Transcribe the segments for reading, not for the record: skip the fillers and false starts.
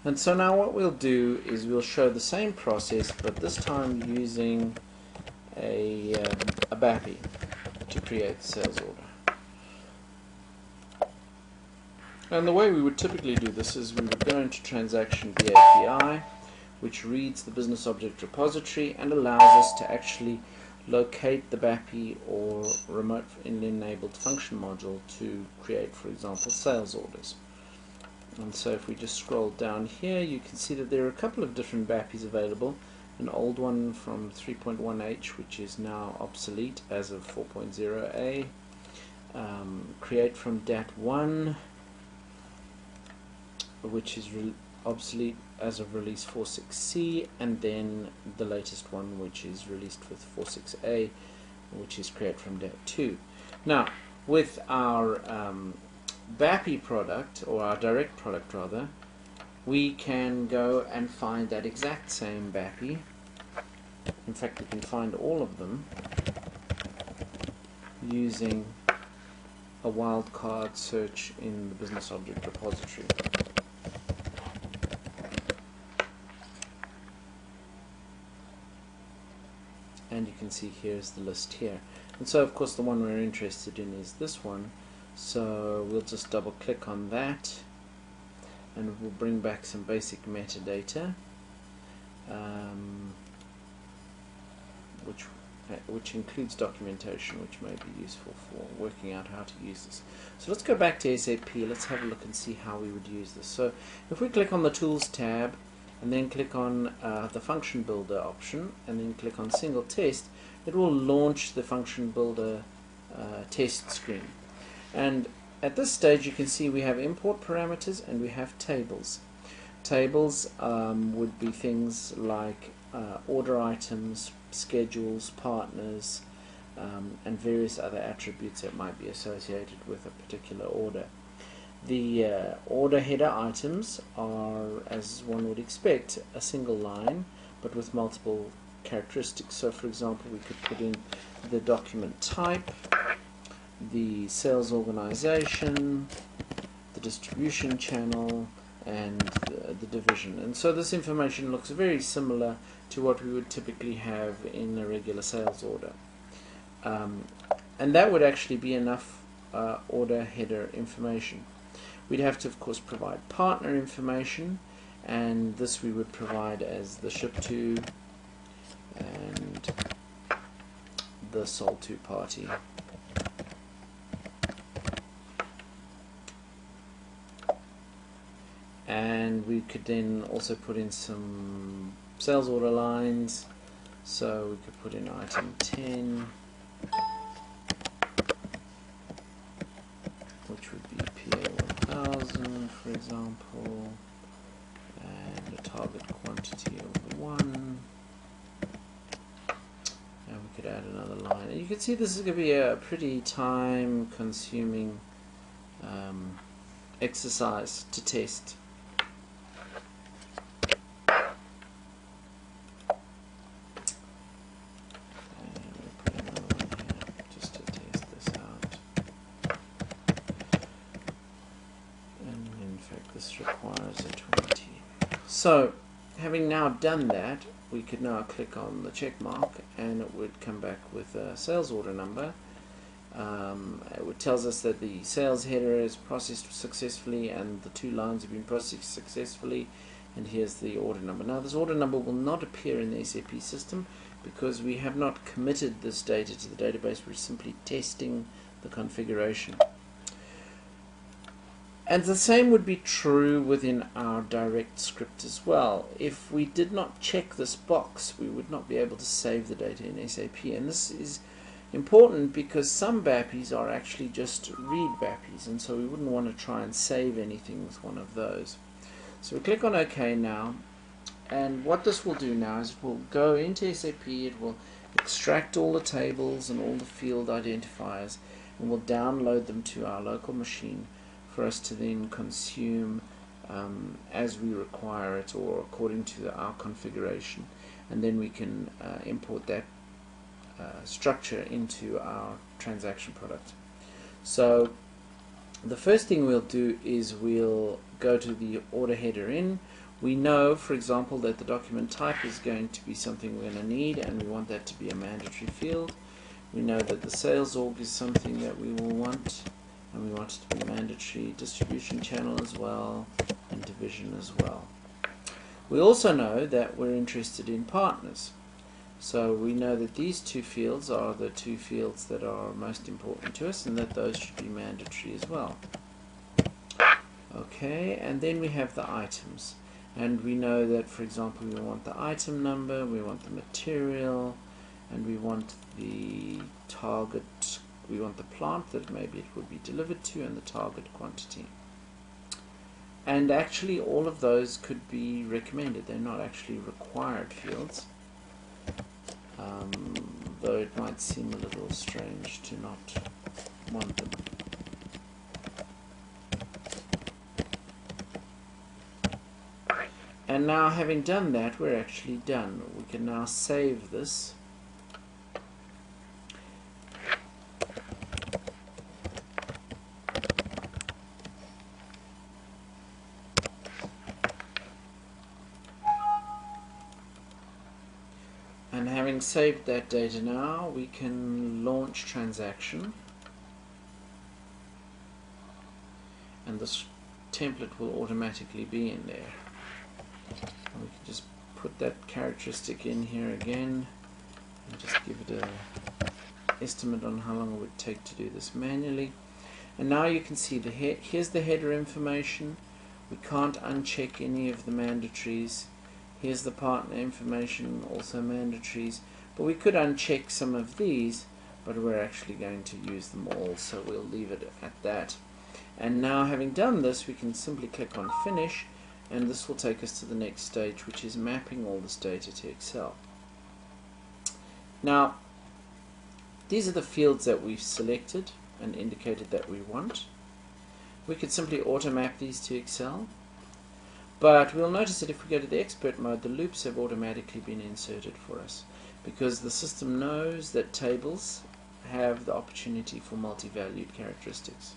And so now what we'll do is we'll show the same process, but this time using a BAPI to create the sales order. And the way we would typically do this is we would go into transaction BAPI, which reads the business object repository and allows us to actually locate the BAPI or remote enabled function module to create, for example, sales orders. And so if we just scroll down here, you can see that there are a couple of different BAPIs available. An old one from 3.1H, which is now obsolete as of 4.0A. Create from DAT1, which is obsolete as of release 4.6C, and then the latest one, which is released with 4.6A, which is create from DAT2. Now, with our BAPI product, or our direct product rather, we can go and find that exact same BAPI. In fact, we can find all of them using a wildcard search in the business object repository. And you can see here's the list here. And so of course the one we're interested in is this one. So we'll just double click on that and we'll bring back some basic metadata, which includes documentation, which may be useful for working out how to use this. So let's go back to SAP. Let's have a look and see how we would use this. So if we click on the Tools tab and then click on the Function Builder option and then click on Single Test, it will launch the Function Builder test screen. And at this stage you can see we have import parameters and we have tables. Tables would be things like order items, schedules, partners, and various other attributes that might be associated with a particular order. The order header items are, as one would expect, a single line but with multiple characteristics. So for example, we could put in the document type, the sales organization, the distribution channel, and the division. And so this information looks very similar to what we would typically have in a regular sales order. And that would actually be enough order header information. We'd have to, of course, provide partner information, and this we would provide as the ship to and the sold to party. And we could then also put in some sales order lines. So we could put in item 10, which would be PA 1000, for example, and a target quantity of 1. And we could add another line. And you can see this is going to be a pretty time-consuming exercise to test. Requires a 20. So having now done that, we could now click on the check mark and it would come back with a sales order number. It tells us that the sales header is processed successfully and the 2 lines have been processed successfully, and here's the order number. Now this order number will not appear in the SAP system because we have not committed this data to the database. We're simply testing the configuration. And the same would be true within our direct script as well. If we did not check this box, we would not be able to save the data in SAP. And this is important because some BAPIs are actually just read BAPIs, and so we wouldn't want to try and save anything with one of those. So we click on OK now, and what this will do now is it will go into SAP, it will extract all the tables and all the field identifiers, and we'll download them to our local machine for us to then consume as we require it or according to our configuration, and then we can import that structure into our transaction product. So the first thing we'll do is we'll go to the order header in, We know, for example, that the document type is going to be something we're going to need, and we want that to be a mandatory field. We know that the sales org is something that we will want, and we want it to be mandatory, distribution channel as well, and division as well. We also know that we're interested in partners. So we know that these two fields are the two fields that are most important to us, and that those should be mandatory as well. Okay, and then we have the items. And we know that, for example, we want the item number, we want the material, and we want the target, we want the plant that maybe it would be delivered to, and the target quantity. And actually all of those could be recommended. They're not actually required fields, though it might seem a little strange to not want them. And now, having done that, we're actually done. We can now save this. And having saved that data now, we can launch transaction. And this template will automatically be in there. We can just put that characteristic in here again and just give it an estimate on how long it would take to do this manually. And now you can see here's the header information. We can't uncheck any of the mandatories. Here's the partner information, also mandatories. But we could uncheck some of these, but we're actually going to use them all, so we'll leave it at that. And now, having done this, we can simply click on Finish, and this will take us to the next stage, which is mapping all this data to Excel. Now, these are the fields that we've selected and indicated that we want. We could simply auto-map these to Excel, but we'll notice that if we go to the expert mode, the loops have automatically been inserted for us, because the system knows that tables have the opportunity for multi-valued characteristics.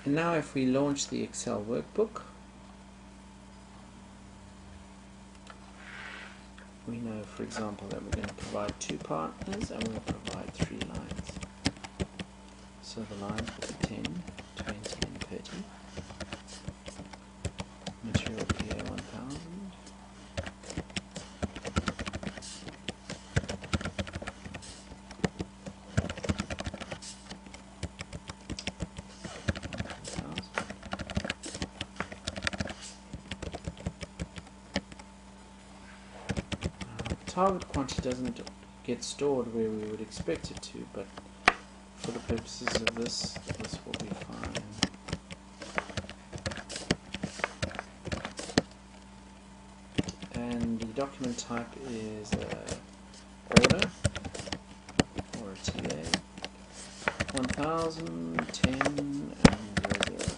And now if we launch the Excel workbook, we know, for example, that we're going to provide 2 partners and we'll provide 3 lines. So the lines will be 10, 20 and 30. Material PA 1000. Target quantity doesn't get stored where we would expect it to, but for the purposes of this will be fine. And the document type is a order or a TA 1000, 10 and 00.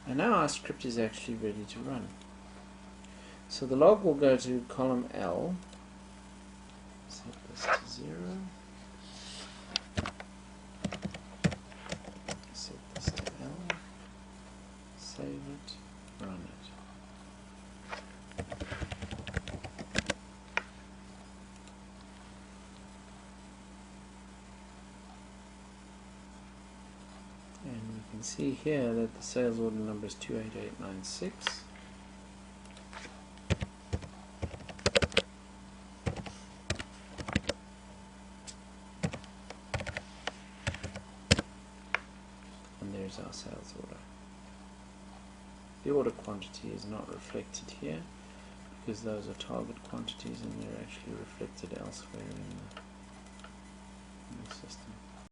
And now our script is actually ready to run. So the log will go to column L, set this to 0, set this to L, save it, run it. And we can see here that the sales order number is 28896. And there's our sales order. The order quantity is not reflected here because those are target quantities and they're actually reflected elsewhere in the system.